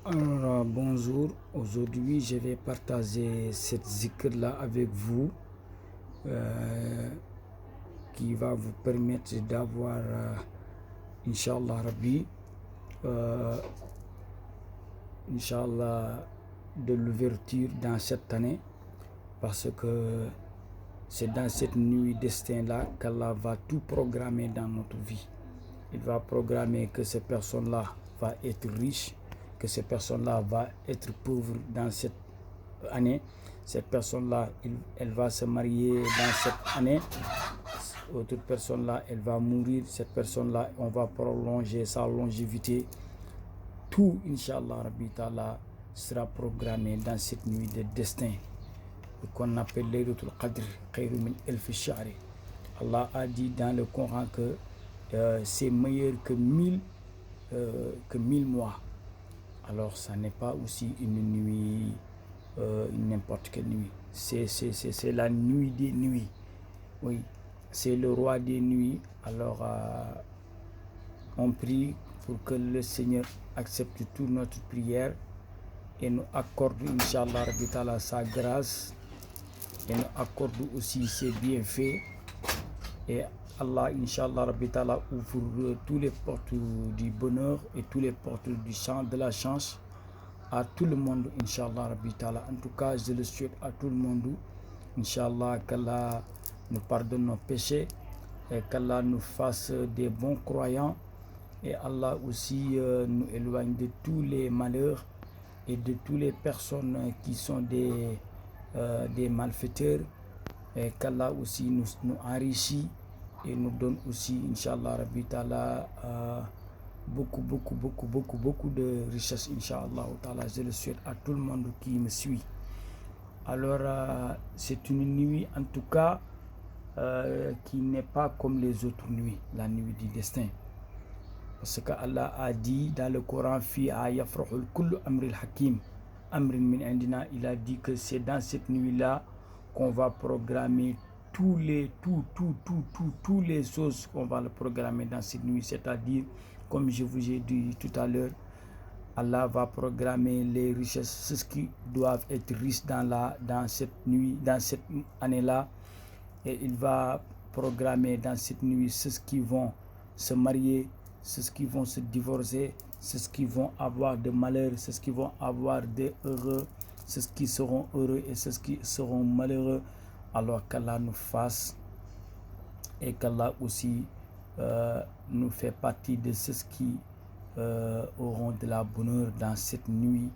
Alors, bonjour. Aujourd'hui, je vais partager cette zikr-là avec vous qui va vous permettre d'avoir, Inch'Allah Rabbi, Inch'Allah, de l'ouverture dans cette année parce que c'est dans cette nuit destin-là qu'Allah va tout programmer dans notre vie. Il va programmer que ces personnes-là vont être riches, que ces personnes-là vont être pauvres dans cette année. Cette personne-là, elle va se marier dans cette année. Autre personne-là, elle va mourir. Cette personne-là, on va prolonger sa longévité. Tout, Inch'Allah, Rabbi Ta'ala, sera programmé dans cette nuit de destin qu'on appelle Laylatul Qadr, Khayru min Elf Shahri. Allah a dit dans le Coran que c'est meilleur que 1000 mois. Alors, ça n'est pas aussi une nuit, n'importe quelle nuit. C'est la nuit des nuits. Oui, c'est le roi des nuits. Alors, on prie pour que le Seigneur accepte toute notre prière et nous accorde, Inch'Allah, Rabbi Ta'ala, sa grâce et nous accorde aussi ses bienfaits. Et Allah, Inch'Allah, Rabbi Ta'ala, ouvre tous les portes du bonheur et tous les portes du champ de la chance à tout le monde, Inch'Allah, Rabbi Ta'ala. En tout cas, je le souhaite à tout le monde, Inch'Allah, qu'Allah nous pardonne nos péchés et qu'Allah nous fasse des bons croyants et Allah aussi nous éloigne de tous les malheurs et de toutes les personnes qui sont des malfaiteurs et qu'Allah aussi nous enrichit et nous donne aussi, Inch'Allah, Rabbi Ta'ala, beaucoup de richesses, Inch'Allah Ta'ala. Je le souhaite à tout le monde qui me suit. Alors, c'est une nuit, en tout cas, qui n'est pas comme les autres nuits, la nuit du destin. Parce que Allah a dit dans le Coran, Fi'a yafrahul kullu amril hakim, amrin min indina. Il a dit que c'est dans cette nuit-là qu'on va programmer tous les choses qu'on va le programmer dans cette nuit. C'est-à-dire, comme je vous ai dit tout à l'heure, Allah va programmer les richesses, ceux qui doivent être riches dans cette nuit, dans cette année-là. Et il va programmer dans cette nuit ceux qui vont se marier, ceux qui vont se divorcer, ceux qui vont avoir de malheur, ceux qui vont avoir de heureux, ceux qui seront heureux et ceux qui seront malheureux. Alors qu'Allah nous fasse et qu'Allah aussi nous fait partie de ceux qui auront de la bonheur dans cette nuit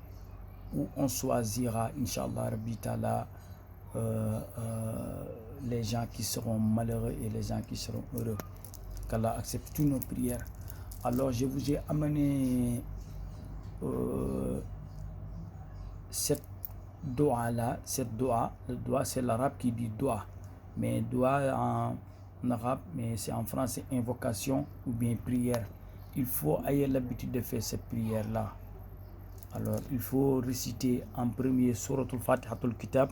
où on choisira, Inch'Allah, Rabbi Ta'ala, les gens qui seront malheureux et les gens qui seront heureux. Qu'Allah accepte toutes nos prières. Alors je vous ai amené cette doa-là, le doa c'est l'arabe qui dit doa, mais doa en arabe, mais c'est en français invocation ou bien prière. Il faut avoir l'habitude de faire cette prière-là. Alors il faut réciter en premier Suratul Fatihatul Kitab.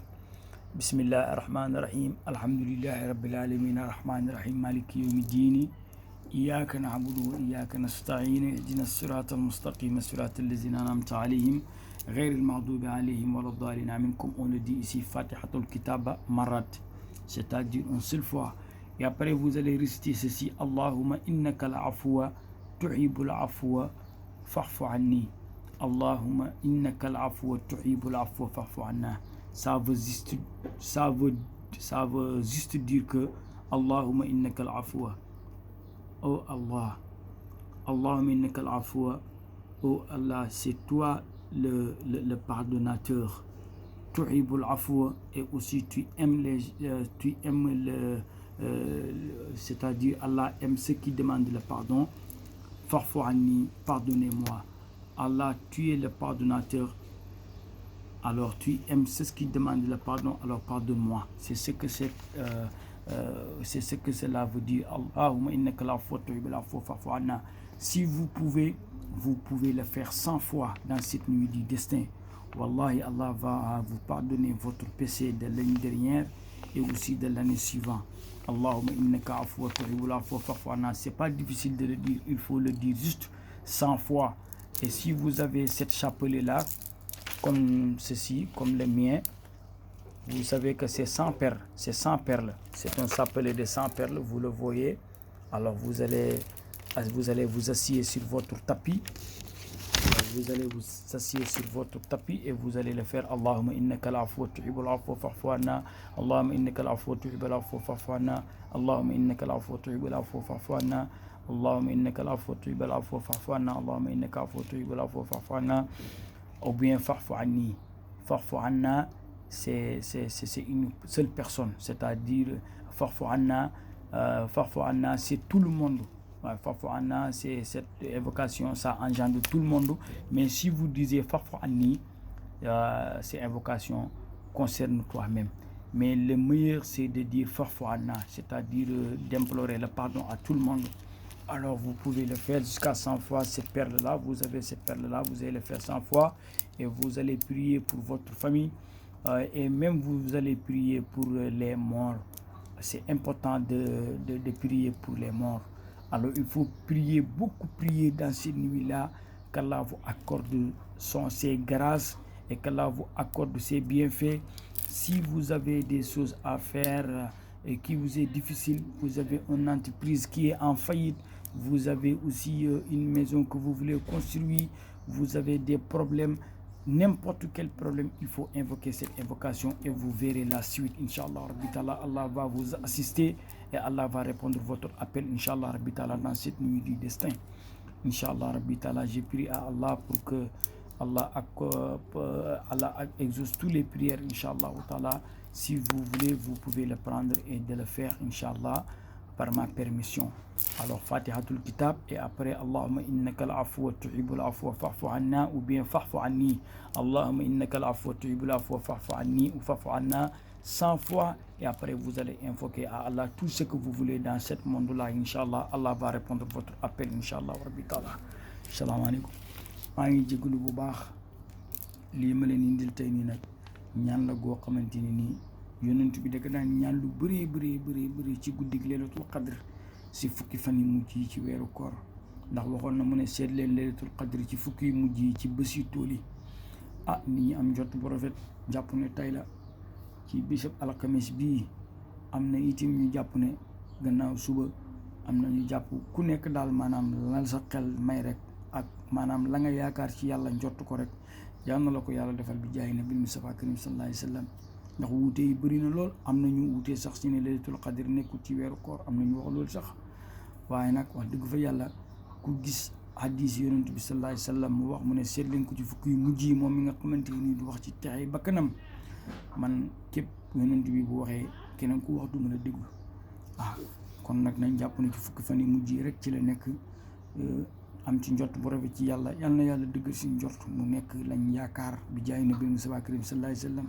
Bismillah ar-Rahman ar-Rahim. Alhamdulillahi Rabbil Alamin ar-Rahman ar-Rahim Maliki Yawmiddin. إياك نعبد وإياك نستعين اهدنا الصراط المستقيم صراط الذين أنعمت عليهم غير المغضوب عليهم ولا الضالين. Comme on le dit ici, Fatihatul Kitab Marat, c'est-à-dire une seule fois. Et après vous allez réciter ceci: Allahumma innaka al-afwa tuhibbul afwa fa'fu anni. Allahumma innaka al-afwa tuhibbul afwa fa'fu anna. Ça veut juste dire que Allahumma innaka al-afwa, oh Allah, Allahumma innaka al-afwa, oh Allah, c'est toi le pardonnateur. Tuhibbul afwa, et aussi tu aimes c'est-à-dire Allah aime ceux qui demandent le pardon. Fa'fu anni, pardonnez-moi. Allah, tu es le pardonnateur, alors tu aimes ceux qui demandent le pardon, alors pardonne-moi. C'est ce que cela veut dire. Allahumma innaka al-afwa tuhibbul afwa fa'fu anna. Si vous pouvez le faire 100 fois dans cette nuit du destin. Wallahi, Allah va vous pardonner votre péché de l'année dernière et aussi de l'année suivante. Allahumma innaka afwa tuhibbul afwa fa'fu anna. C'est pas difficile de le dire, il faut le dire juste 100 fois. Et si vous avez cette chapelet-là, comme ceci, comme le mien, vous savez que c'est 100 perles. C'est 100 perles. C'est un chapelet de 100 perles, vous le voyez. Alors vous allez vous asseoir sur votre tapis. Vous allez vous asseoir sur votre tapis et vous allez le faire. Allahumma innaka al-afwa tuhibbul afwa fa'fu anna. Allahumma innaka al-afwa tuhibbul afwa fa'fu anna. Allahumma innaka al-afwa tuhibbul afwa fa'fu anna. Allahumma innaka al-afwa tuhibbul afwa fa'fu anna. Allahumma innaka al-afwa tuhibbul afwa fa'fu anna. Ou bien fa'fu anni. Fa'fu anna, c'est une seule personne, c'est-à-dire fa'fu anna, c'est tout le monde. Fa'fu anna, c'est cette évocation, ça engendre tout le monde. Mais si vous disiez fa'fu anni, cette invocation concerne toi-même. Mais le meilleur, c'est de dire fa'fu anna, c'est-à-dire d'implorer le pardon à tout le monde. Alors vous pouvez le faire jusqu'à 100 fois cette perle-là. Vous avez cette perle-là, vous allez le faire 100 fois. Et vous allez prier pour votre famille. Et même vous allez prier pour les morts. C'est important de prier pour les morts. Alors il faut prier, beaucoup prier dans cette nuit-là, qu'Allah vous accorde ses grâces et qu'Allah vous accorde ses bienfaits. Si vous avez des choses à faire et qui vous est difficile, vous avez une entreprise qui est en faillite, vous avez aussi une maison que vous voulez construire, vous avez des problèmes, n'importe quel problème, il faut invoquer cette invocation et vous verrez la suite. Inch'Allah, Allah va vous assister et Allah va répondre à votre appel, Inch'Allah, dans cette nuit du destin. Inch'Allah, j'ai prié à Allah pour que Allah exauce toutes les prières, Inch'Allah. Si vous voulez, vous pouvez le prendre et de le faire, Inch'Allah, par ma permission. Alors, Fatihatul Kitab et après, Allahumma innaka al-afwa tuhibbul afwa fa'fu anna ou bien fa'fu anni. Allahumma innaka al-afwa tuhibbul afwa fa'fu anni ou fa'fu anna 100 fois et après vous allez invoquer à Allah tout ce que vous voulez dans ce monde-là, Inch'Allah. Allah va répondre à votre appel, Inch'Allah. Assalamu alaikum. maa ngi jégalu bu baax lii ma leen indil tey nii nag ñaan la goo xamante ni nii yonent bi da daan ñaan lu bëri ci guddig Laylatul Qadr si fukki fan yi mujj yi ci weeru koor ndax waxoon na mu ne seet leen Laylatul Qadr ci fukki yi mujj yi ci bés yu tool yi nit ñi am jot bu rafet jàpp ne tey la ci bisab alxames bii am na itam ñu jàpp ne gannaaw suba am na ñu jàpp ku nekk daal maanaam lal sa xel may rek ak maanaam la nga yaakaar ci yàlla njott ko rek yal na la ko yàlla defal bi jaay nabi Mustafa karim sallallahu alayhi wa sallam ndax wuute yi bëri na lool am na ñu wuute sax ci ne Laylatul Qadr nekkul ci weeru koor am na ñu wax loolu sax waaye nag wax dëgg fa yàlla ku gis hadis yonent bi sallallahu alayhi wa sallam mu wax mu ne seet leen ko ci fukki yu mujj yi moom mi nga xamante ni du wax ci texe bakkanam man képp yonent bi bu waxee keneen ku wax du mën a déglu kon nag nañ jàpp ne ci fukki fan yi mujj yi rek ci la nekk am ci njort bu rafet ci yàlla yal na yàlla dëggal si njort mu nekk lañ yaakaar bi jaay nabi Mustafa karim sallallahu alayhi wa sallam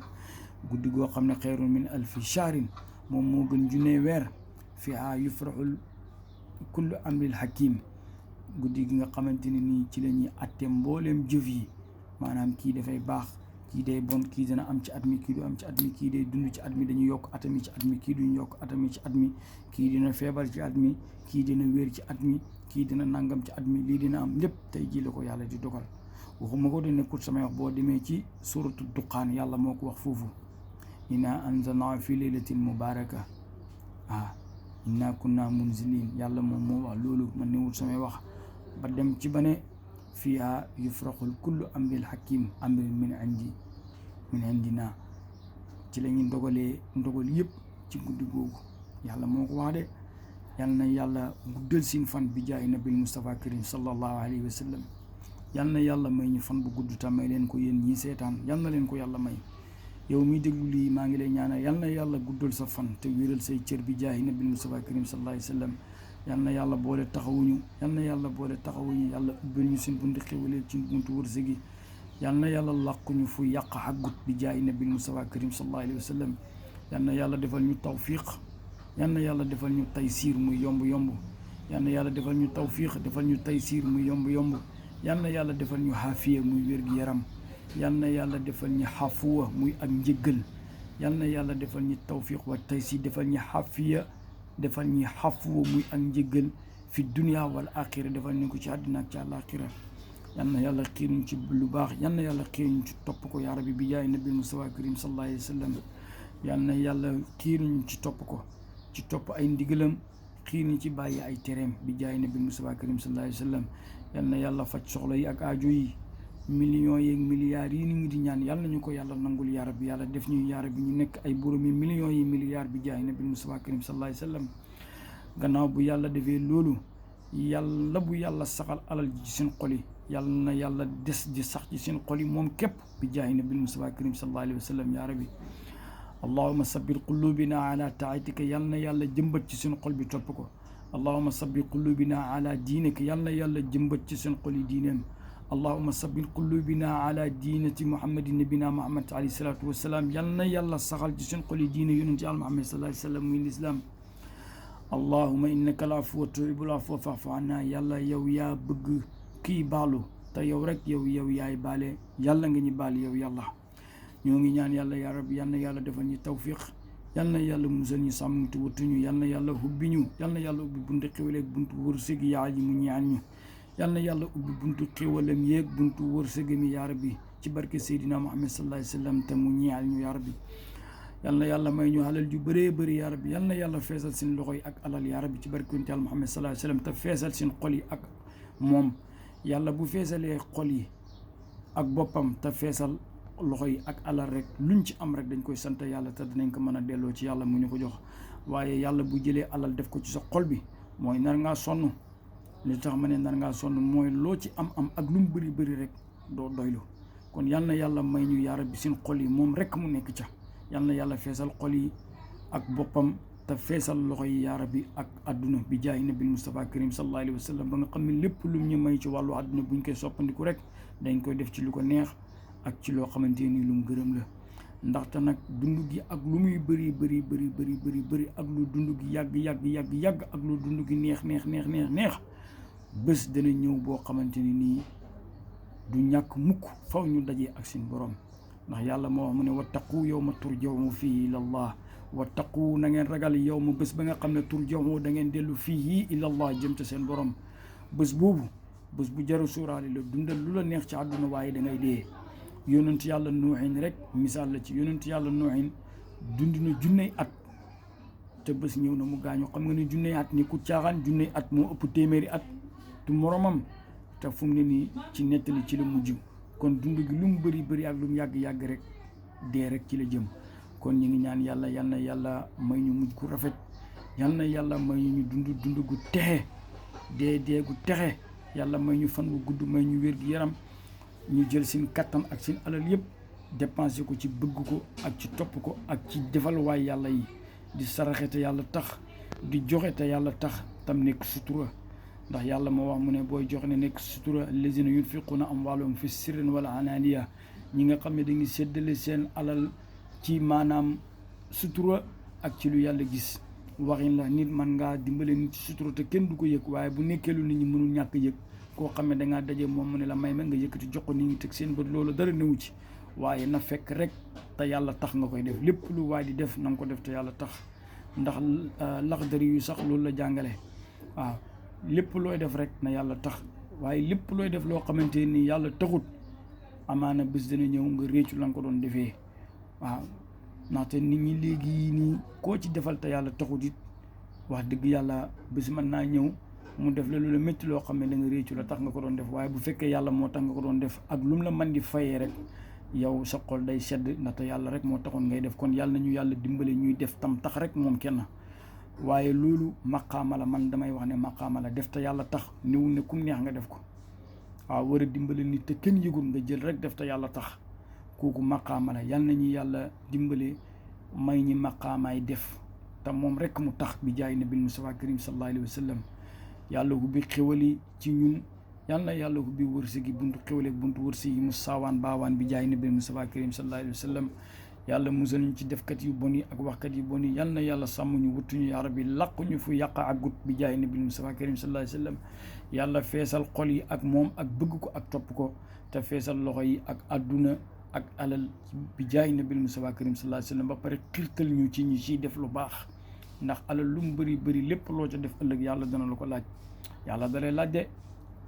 guddi goo xam ne xayrun min alfi shahrin moom moo gën junne weer fiha yufraxul kullu amril hakim guddi gi nga xamante ne nii ci la ñuy atte mbooleem jëf yi maanaam kii dafay baax kii day bon kii dina am ci at mi kii du am ci at mi kii day dund ci at mi dañuy yokk atami ci at mi kii duñ yokk atami ci at mi kii dina feebar ci at mi kii dina wér ci at mi kii dina nangam ci at mi lii dina am lépp tey jii la ko yàlla di dogal waxuma ko di nekkul samay wax boo demee ci suratu duqaan yàlla moo ko wax foofu inna anzalnaa fi laylatin mubaraka inna kunna munzilin yàlla moom moo wax loolu man newul samay wax ba dem ci ba ne fiha yufraxul kullu amril hakim amrin min indina ci la ñuy ndogal yëpp ci guddi googu yàlla moo ko wax de yal na yàlla guddal seen fan bi jaay nabil Mustafa karim sallallahu alayhi wa sallam yal na yàlla may ñu fan bu gudd tam may leen ko yéen ñii seetaan yal na leen ko yàlla may yow miy déglu lii maa ngi lay ñaanal yal na yàlla guddal sa fan te wéral say cër bi jaay nabil Mustafa karim sallallahu alayhi wa sallam yal na yàlla boole taxawuñu yàlla ubbil ñu seen buntu xéwale ci buntu wërsëg gi yal na yàlla làquñu fu yàq xaggut bi jaay nabil Mustafa karim sallallahu alayhi wa sallam yal na yàlla defal ñu tawfiq yal na yàlla defal ñu taysiir muy yomb yal na yàlla defal ñu tawfiq defal ñu taysiir muy yomb yal na yàlla defal ñu xaafiya muy wér-gi-yaram yal na yàlla defal ñu xafuwa muy ak njëggal yal na yàlla defal ñu tawfiq wa taysiir defal ñu xaafiya defal ñu xafuwa muy ak njëggal fi dunya wal axira defal ñu ko ci àddina ak ci àllaaxira yal na yàlla xiir ñu ci lu baax, yal na yàlla xiir ñu ci topp ko yaa rabbi bi jaay nabi Mustafa karim sallallahu alayhi wa sallam. yal na yàlla xiir ñu ci topp ko, ci topp ay ndigalam, xiir ñu ci bàyyi ay tereem bi jaay nabi Mustafa karim sallallahu alayhi wa sallam. yal na yàlla faj soxla yi ak aajo yi, millions yeeg milliards yi ni ngi di ñaan yàlla nañu ko yàlla nangul yaa rabbi. yàlla def ñu yaa rabbi ñu nekk ay boromi millions yi milliards bi jaay nabi Mustafa karim sallallahu alayhi wa sallam. gannaaw bu yàlla defee loolu, yàlla bu yàlla saxal alal ji ci seen xol yi, yàlla na yàlla des di sax ci seen xol yi moom képp bi jaay nabi Mustafa karim sallallahu alayhi wa sallam yaa rabbi. allahuma sabbir qulubina ala taatika, yàlla na yàlla jëmbat ci seen xol bi topp ko. allahuma sabbir qulubina ala diinika, yàlla na yàlla jëmbat ci seen xol yi diineem. allahuma sabbir qulubina ala diinati muhammadin nabina muhammad alayhi salatu wasalaam, yàlla na yàlla saxal ci seen xol yi diine yonent yàlla muhammad sallallahu alayhi wa sallam muy lislaam. allahuma innaka al afuwa tuhibbul afwa fa'fu anna, yàlla yow yaa bëgg kii baalu te yow rek yow yaay baale, yàlla nga ñu baal yow yàlla. ñoo ngi ñaan yàlla yaa rabbi, yal na yàlla defal ñu tawfiq, yal na yàlla musal ñu sàmm te wattuñu, yal na yàlla hubbi ñu, yal na yàlla ubbi buntu xéwal ak buntu wërsëg yaa ji mu ñaan ñu, yal na yàlla ubbi buntu xéwalam yeeg buntu wërsëgam yaa rabbi ci barke Seydina Muhammad sallallahu alayhi wa sallam te mu ñaan ñu yaa rabbi. yal na yàlla may ñu alal ju bëree bëri yaa rabbi, yal na yàlla feesal seen loxo yi ak alal yaa rabbi ci barke yonent yàlla Muhammad sallallahu alayhi wa sallam te feesal seen xol yi ak moom. yàlla bu feesalee xol yi ak boppam te feesal loxo yi ak alal rek, luñ ci am rek dañ koy sant yàlla te dinañ ko mën a delloo ci yàlla mu ñu ko jox. waaye yàlla bu jëlee alal def ko ci sa xol bi, mooy nar ngaa sonn. li tax ma ne nar ngaa sonn mooy loo ci am ak lu mu bëri bëri rek doo doylu. kon yal na yàlla may ñu yaa rabbi seen xol yi moom rek mu nekk ca. yal na yàlla feesal xol yi ak boppam te feesal loxo yi yaa rabbi ak adduna bi jaay nabi Mustafa karim sallallahu alayhi wa sallam, ba nga xam ne lépp lu ñu may ci wàllu adduna buñ koy soppandiku rek dañ koy def ci lu ko neex ak ci loo xamante ni lu mu gërëm la. ndaxte nag dund gi ak lu muy bëri ak lu dund gi yàgg ak lu dund gi neex bés dana ñëw boo xamante ni nii du ñàkk mukk faw ñu dajee ak seen borom. ndax yàlla moo wax mu ne wattaqu yawma turja'u fihi ila Allah, wattaqu na ngeen ragal yow ma bés ba nga xam ne turja'u da ngeen dellu fihi ila Allah jëm ca seen borom. bés boobu bés bu jaru suuraale la. dundal lu la neex ci àdduna waaye da ngay dee. yonent yàlla nuuhin rek misaal la ci. yonent yàlla nuuhin dund na junney at te bés ñëw na mu gaañu. xam nga ne junney at ni ku caaxaan, junney at moo ëpp téeméeri at tu moromam te fu mu ne nii ci nettali ci la mujj. kon dund gi lu mu bëri ak lu mu yàgg rek dee rek ci la jëm. kon ñu ngi ñaan yàlla, yal na yàlla may ñu mujj ku rafet, yal na yàlla may ñu dund gu texe, dee gu texe. yàlla may ñu fan wu gudd, may ñu wér gi yaram, ñu jël seen kattan ak seen alal yëpp dépensé ko ci bëgg ko ak ci topp ko ak ci defal waay yàlla yi, di saraxe te yàlla tax, di joxe te yàlla tax, tam nekk sutura. ndax yàlla moo wax mu ne booy joxe ne nekk sutura, allazina yunfiquna amwaalahum fi sirrin wala ananiya, ñi nga xam ne dañuy séddale seen alal ci maanaam sutura ak ci lu yàlla gis. waxin la, nit man ngaa dimbale nit ci sutura te kenn du ko yëg, waaye bu nekkee lu nit ñi mënul ñàkk yëg, koo xam ne dangaa daje moom mu ne la may ma nga yëkkati jox ko nit ñi teg seen bët, loolu dara newu ci. waaye na fekk rek te yàlla tax nga koy def. lépp lu waay di def na nga ko def te yàlla tax. ndax Laxdari yu sax loolu la jàngale. waaw lépp looy def rek na yàlla tax, waaye lépp looy def loo xamante ni yàlla taxut, amaana bés dana ñëw nga réccu la nga ko doon defee. waaw ndaxte nit ñi léegi nii koo ci defal te yàlla taxut it, wax dëgg yàlla bés mën naa ñëw mu def la lu la métti loo xam ne da nga réccu la tax nga ko doon def. waaye bu fekkee yàlla moo tax nga ko doon def, ak lu mu la mën di fayee rek, yow sa xol day sedd, ndaxte yàlla rek moo taxoon ngay def. kon yàlla nañu yàlla dimbale ñuy def tam tax rek moom kenn. waaye loolu maqaama la, man damay wax ne maqaama la. def te yàlla tax niwul ne kum neex nga def ko. waaw war a dimbale nit te kenn yëgul nga jël rek def te yàlla tax, kooku maqaama la. yal nañu yàlla dimbale may ñi maqaamaay def te moom rek mu tax bi jaay nabi Mustafa karim sallallahu alayhi wa sallam. yàlla ubbi xéwali ci ñun, yal na yàlla ubbi wërsëg yi, buntu xéwali ak buntu wërsëg yi mu saawaan baawaan bi jaay nabi Mustafa karim sallallahu alayhi wa sallam. yàlla musal ñu ci defkat yu bon yi ak waxkat yu bon yi. yal na yàlla sàmm ñu, wuttuñu yaa rabbi, làquñu fu yàq ak gut bi jaay nabi Mustafa karim sallallahu alayhi wa sallam. yàlla feesal xol yi ak moom ak bëgg ko ak topp ko, te feesal loxo yi ak àdduna ak alal bi jaay nabi Mustafa karim sallallahu alayhi wa sallam. ba pare xirtal ñu ci ñi ciy def lu baax, ndax alal lu mu bëri lépp loo ca def ëllëg yàlla dana la ko laaj. yàlla dalay laaj de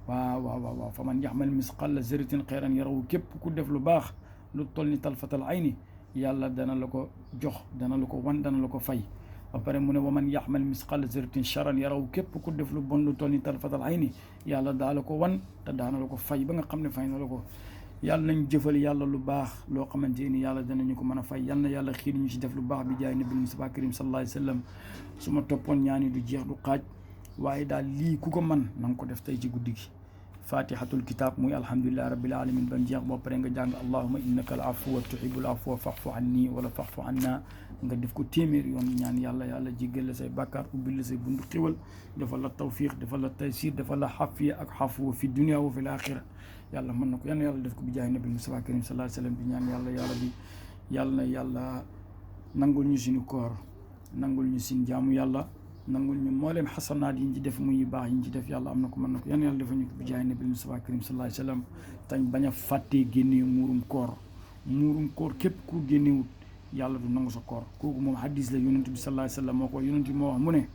waaw fa man yaxmal misqala zaratin xayran yarahu képp ku def lu baax lu toll ni talfatal ayni yàlla dana la ko jox, dana la ko wan, dana la ko fay. ba pare mu ne wa man yaxmal misqala zaratin charran yarahu képp ku def lu bon lu toll ni talfatal ayni yàlla daa la ko wan te daana la ko fay ba nga xam ne fay na la ko. yàlla nañ jëfal yàlla lu baax loo xamante ni yàlla danañu ko mën a fay. yal na yàlla xiir ñu ci def lu baax bi jaay nabil Mustafa Karim sallallahu alayhi wa sallam. su ma toppoon ñaani du jeex du xaaj, waaye daal lii ku ko man na nga ko def tey ci guddi gi. fatihatul kitab muy alhamdulillahi rabbil alamin ba jeex boo pare nga jàng allahumma innaka al afwa tuhibbul afwa fa'fu anni wala fa'fu anna nga def ko téeméer yoon ñaan yàlla yàlla jéggal la say bàkkaar ubbil la say buntu xiwal defal la tawfiq defal la taysir defal la xafiya ak xafuwa fi dunia wa fil axira. yàlla mën na ko yal na yàlla def ko bi jaay nabi Mustafa Karim sallallahu alayhi wa sallam. bi ñaan yàlla bi yàlla na yàlla nangul ñu suñu koor, nangul ñu suñu jaamu yàlla, nangul ñu mboolem xasanaat yi ñu ci def muy baax yi ñu ci def. yàlla am na ko mën na ko yal na yàlla defal ñu ko bi jaay nabi Mustafa Karim sallallahu alayhi wa sallam. tañ bañ a fàttee génnee muurum koor képp ku génnewut yàlla du nangu sa koor. kooku moom hadis la yonent bi sallallahu alayhi wa sallam moo ko yonent bi moo wax mu ne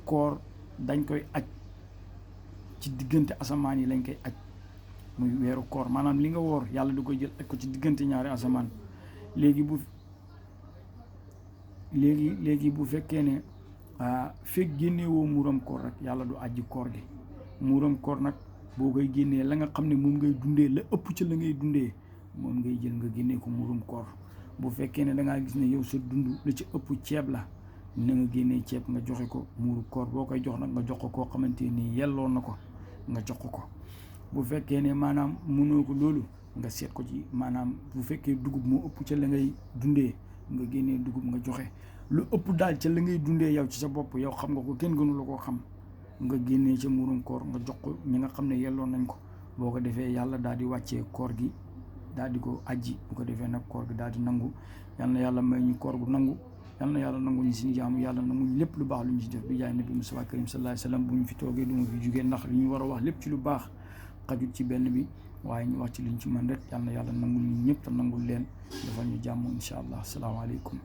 koor dañ koy aj ci diggante asamaan yi lañ koy aj muy weeru koor, maanaam li nga woor yàlla du koy jël aj ko ci diggante ñaari asamaan. léegi bu fekkee ne fekk génnewoo muuram koor rek yàlla du ajji koor gi. muuram koor nag boo koy génnee la nga xam ne moom ngay dundee la ëpp ci la ngay dundee moom ngay jël nga génnee ko muuram koor. bu fekkee ne da ngaa gis ne yow sa dund la ci ëpp ceeb la na nga génnee ceeb nga joxe ko muuru koor. boo koy jox nag nga jox ko koo xamante ni yelloo na ko nga jox ko. bu fekkee ne maanaam mënoo ko loolu nga seet ko ci maanaam bu fekkee dugub moo ëpp ca la ngay dundee nga génnee dugub nga joxe. lu ëpp daal ca la ngay dundee yow ci sa bopp yow xam nga ko kenn gënu la koo xam nga génnee ca muurum koor nga jox ko ñi nga xam ne yelloon nañ ko. boo ko defee yàlla daal di wàccee koor gi daal di ko ajji. bu ko defee nag koor gi daal di nangu. yal na yàlla may ñu koor gu nangu, yal na yàlla nangu ñu suñu jaamu, yàlla nangu ñu lépp lu baax lu ñu ci def bi jaay nabi Mustafa Karim sallallahu alayhi wa sallam. bu ñu fi toogee du ma fi jugee ndax li ñu war a wax lépp ci lu baax xajut ci benn bi, waaye ñu wax ci liñ ci mën rek. yal na yàlla nangul ñu ñëpp te nangul leen defal ñu jàmm incha allah. asalaamaaleykum.